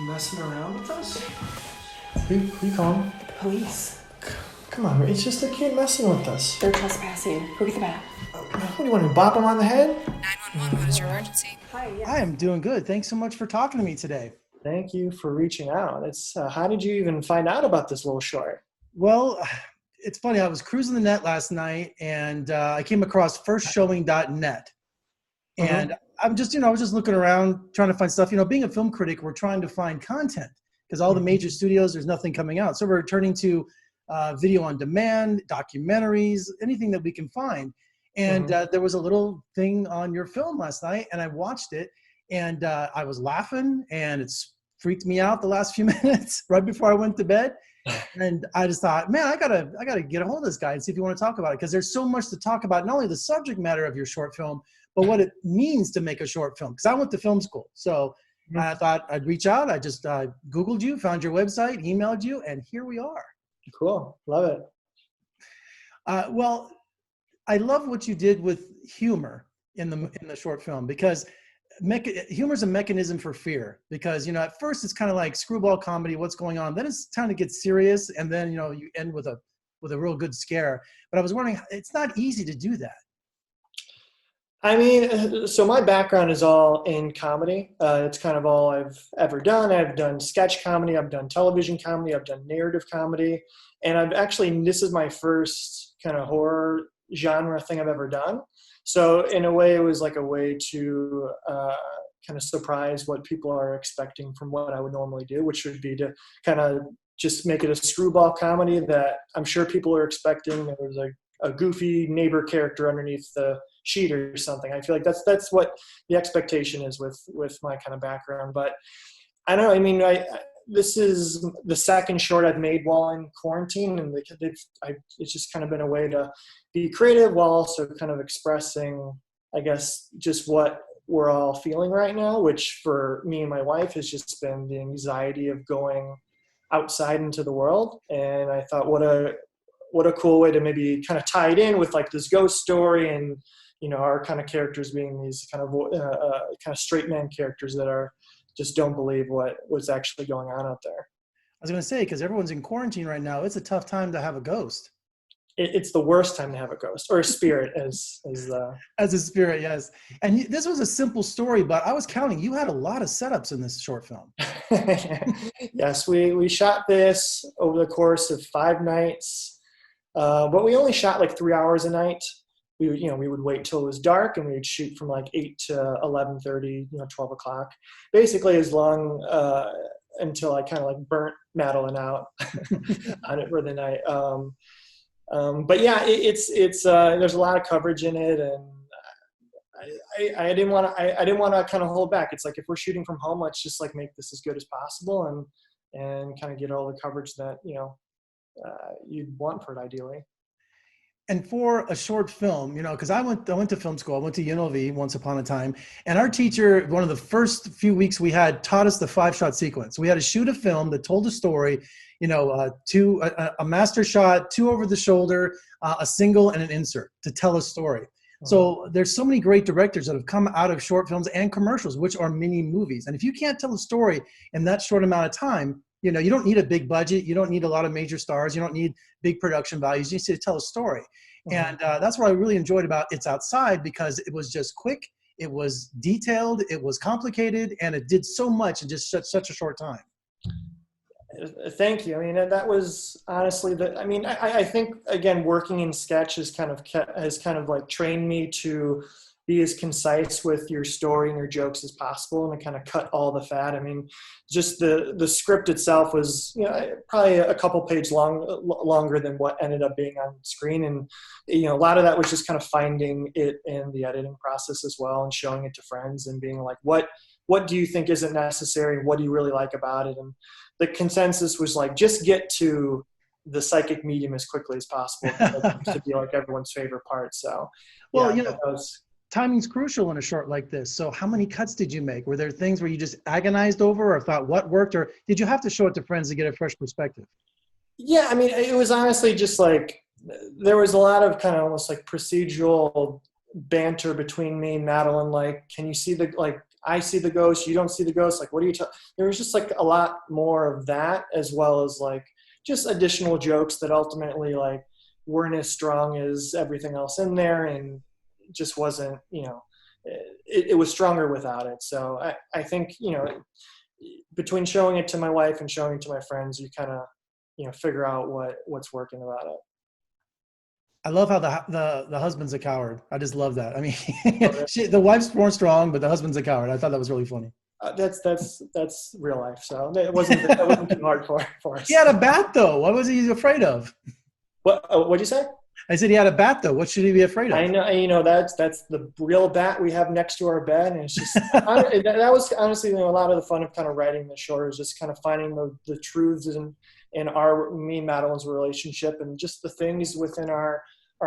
messing around with us? Who you calling? The police. Come on, it's just a kid messing with us. They're trespassing. Go get the bat. What do you want to bop him on the head? 911, what is your emergency? Hi, yes. I am doing good. Thanks so much for talking to me today. Thank you for reaching out. How did you even find out about this little short? Well, it's funny. I was cruising the net last night, and I came across firstshowing.net. And I'm just, I was just looking around trying to find stuff. Being a film critic, we're trying to find content because all the major studios, there's nothing coming out. So we're turning to video on demand, documentaries, anything that we can find. And there was a little thing on your film last night, and I watched it, and I was laughing, and it's freaked me out the last few minutes right before I went to bed. And I just thought, man, I gotta get a hold of this guy and see if you want to talk about it, because there's so much to talk about, not only the subject matter of your short film, but what it means to make a short film. Because I went to film school, so I thought I'd reach out. I just Googled you, found your website, emailed you, and here we are. Cool, love it. Well, I love what you did with humor in the short film, because humor is a mechanism for fear. Because at first it's kind of like screwball comedy, what's going on? Then it's time to get serious, and then you end with a real good scare. But I was wondering, it's not easy to do that. I mean, so my background is all in comedy. It's kind of all I've ever done. I've done sketch comedy, I've done television comedy, I've done narrative comedy, and this is my first kind of horror genre thing I've ever done. So in a way, it was like a way to kind of surprise what people are expecting from what I would normally do, which would be to kind of just make it a screwball comedy that I'm sure people are expecting. There was a goofy neighbor character underneath the sheet or something. I feel like that's what the expectation is with my kind of background. But I don't know. I mean, this is the second short I've made while in quarantine, and it's just kind of been a way to be creative while also kind of expressing, I guess, just what we're all feeling right now, which for me and my wife has just been the anxiety of going outside into the world. And I thought, what a cool way to maybe kind of tie it in with like this ghost story, and our kind of characters being these kind of straight man characters that just don't believe what's actually going on out there. I was going to say, because everyone's in quarantine right now, it's a tough time to have a ghost. It's the worst time to have a ghost, or a spirit as a spirit, yes. And this was a simple story, but I was counting. You had a lot of setups in this short film. Yes, we shot this over the course of 5 nights, but we only shot like 3 hours a night. We would wait till it was dark, and we would shoot from like 8 to 11:30, 12 o'clock, basically as long until I kind of like burnt Madeline out on it for the night. But yeah, it's there's a lot of coverage in it, and I didn't want to kind of hold back. It's like, if we're shooting from home, let's just like make this as good as possible and kind of get all the coverage that you'd want for it ideally. And for a short film, because I went to film school. I went to UNLV once upon a time, and our teacher, one of the first few weeks we had, taught us the 5-shot sequence. We had to shoot a film that told a story, a master shot, 2 over the shoulder, a single, and an insert to tell a story. So there's so many great directors that have come out of short films and commercials, which are mini movies. And if you can't tell a story in that short amount of time, you don't need a big budget. You don't need a lot of major stars. You don't need big production values. You just need to tell a story. And that's what I really enjoyed about It's Outside, because it was just quick. It was detailed. It was complicated. And it did so much in just such a short time. Thank you. I mean, that was honestly I think, again, working in sketch has kind of like trained me to be as concise with your story and your jokes as possible, and to kind of cut all the fat. I mean, just the script itself was, probably a couple pages longer than what ended up being on screen. And, a lot of that was just kind of finding it in the editing process as well, and showing it to friends and being like, what do you think isn't necessary? What do you really like about it? And the consensus was like, just get to the psychic medium as quickly as possible. That seems to be like everyone's favorite part. So, well, timing's crucial in a short like this. So how many cuts did you make? Were there things where you just agonized over, or thought what worked, or did you have to show it to friends to get a fresh perspective? Yeah, I mean, it was honestly just like, there was a lot of kind of almost like procedural banter between me and Madeline. Like, can you see I see the ghost, you don't see the ghost. Like, what are you talking? There was just like a lot more of that, as well as like just additional jokes that ultimately like weren't as strong as everything else in there, and just wasn't, it was stronger without it. So I think, between showing it to my wife and showing it to my friends, you kind of, figure out what's working about it. I love how the husband's a coward. I just love that. I mean, the wife's more strong, but the husband's a coward. I thought that was really funny. That's real life. So that wasn't too hard for us. He had a bat though. What was he afraid of? What'd you say? I said he had a bat though. What should he be afraid of? I know, that's the real bat we have next to our bed, and it's just that was honestly, a lot of the fun of kind of writing the short, is just kind of finding the truths in me and Madeline's relationship, and just the things within our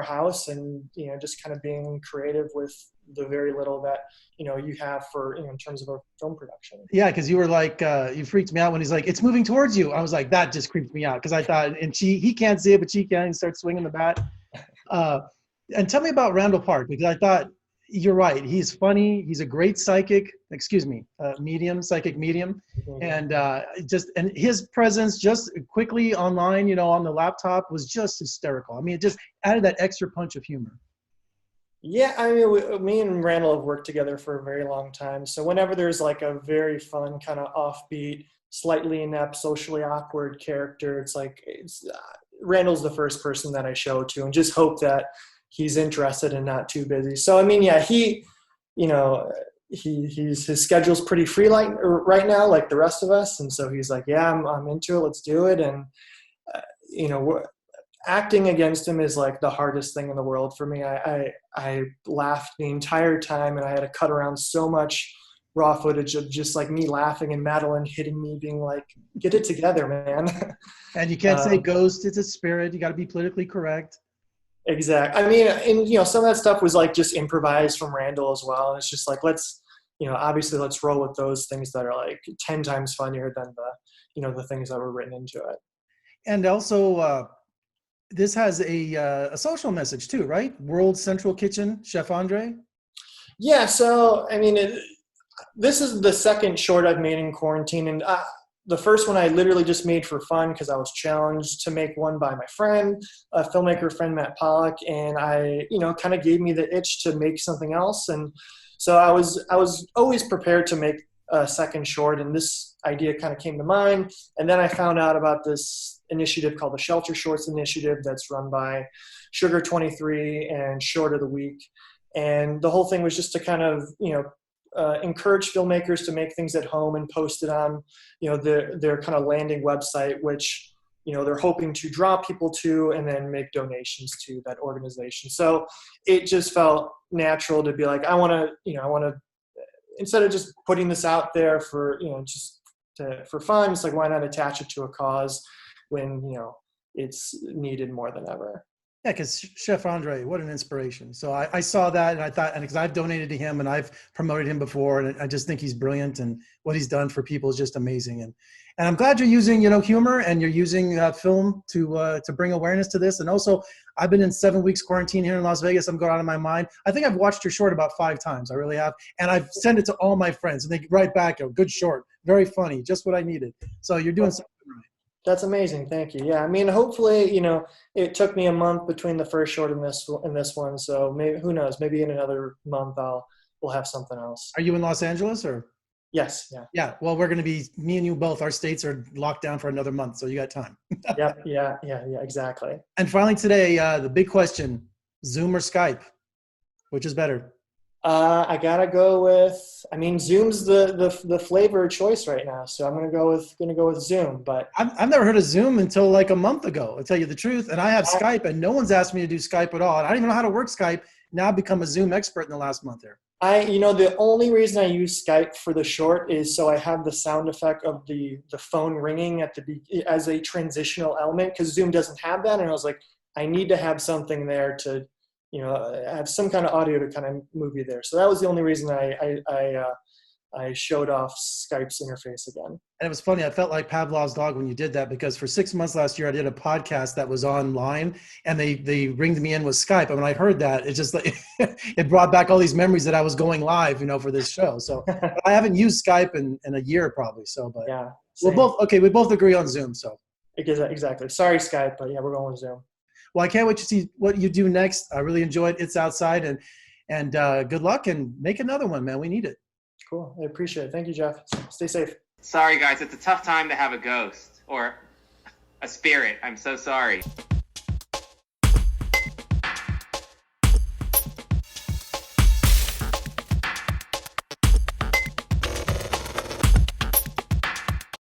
house, and just kind of being creative with the very little that you have for in terms of a film production. Yeah, because you were like you freaked me out when he's like, it's moving towards you. I was like, that just creeped me out, because I thought, and he can't see it, but she can, and start swinging the bat. And tell me about Randall Park, because I thought you're right. He's funny. He's a great psychic medium. And and his presence just quickly online, on the laptop, was just hysterical. I mean, it just added that extra punch of humor. Yeah, I mean, me and Randall have worked together for a very long time. So whenever there's like a very fun, kind of offbeat, slightly inept, socially awkward character, Randall's the first person that I show to, and just hope that he's interested and not too busy. So I mean, yeah, his schedule's pretty free right now, like the rest of us, and so he's like, yeah, I'm into it, let's do it. And acting against him is like the hardest thing in the world for me. I laughed the entire time, and I had to cut around so much raw footage of just like me laughing and Madeline hitting me, being like, get it together, man. And you can't say ghost, it's a spirit. You got to be politically correct. Exactly. I mean, and some of that stuff was like just improvised from Randall as well. And it's just like, obviously let's roll with those things that are like 10 times funnier than the things that were written into it. And also, this has a social message too, right? World Central Kitchen, Chef Andre. Yeah. So, I mean, this is the second short I've made in quarantine, and the first one I literally just made for fun because I was challenged to make one by my friend, a filmmaker friend, Matt Pollock, and kind of gave me the itch to make something else. And so I was always prepared to make a second short, and this idea kind of came to mind. And then I found out about this initiative called the Shelter Shorts Initiative that's run by Sugar 23 and Short of the Week. And the whole thing was just to kind of, encourage filmmakers to make things at home and post it on, their kind of landing website, which, they're hoping to draw people to and then make donations to that organization. So it just felt natural to be like, I want to, instead of just putting this out there for, for fun, it's like, why not attach it to a cause when, it's needed more than ever. Yeah, because Chef Andre, what an inspiration. So I saw that, and I thought, and because I've donated to him and I've promoted him before, and I just think he's brilliant, and what he's done for people is just amazing. And I'm glad you're using, humor, and you're using film to bring awareness to this. And also, I've been in 7 weeks quarantine here in Las Vegas. I'm going out of my mind. I think I've watched your short about 5 times. I really have. And I've sent it to all my friends, and they write back, a good short, very funny, just what I needed. So you're doing something right. That's amazing. Thank you. Yeah. I mean, hopefully, it took me a month between the first short and this one. So maybe, who knows, maybe in another month we'll have something else. Are you in Los Angeles or? Yes. Yeah. Yeah. Well, we're going to be, me and you both, our states are locked down for another month. So you got time. Yeah. Exactly. And finally today, the big question, Zoom or Skype, which is better? I gotta go with. I mean, Zoom's the flavor of choice right now, so I'm gonna go with Zoom. But I've never heard of Zoom until like a month ago. I'll tell you the truth. And I have Skype, and no one's asked me to do Skype at all. And I don't even know how to work Skype. Now I've become a Zoom expert in the last month here. The only reason I use Skype for the short is so I have the sound effect of the phone ringing as a transitional element, because Zoom doesn't have that, and I was like, I need to have something there to. Have some kind of audio to kind of move you there. So that was the only reason I I showed off Skype's interface again. And it was funny. I felt like Pavlov's dog when you did that, because for 6 months last year, I did a podcast that was online, and they ringed me in with Skype. And when I heard that, it just like it brought back all these memories that I was going live, for this show. So I haven't used Skype in a year probably. So, but Yeah, we both agree on Zoom. So exactly. Sorry, Skype, but yeah, we're going with Zoom. well, I can't wait to see what you do next. I really enjoyed It's Outside, and good luck, and make another one, man. We need it. Cool. I appreciate it. Thank you, Jeff. Stay safe. Sorry, guys. It's a tough time to have a ghost or a spirit. I'm so sorry.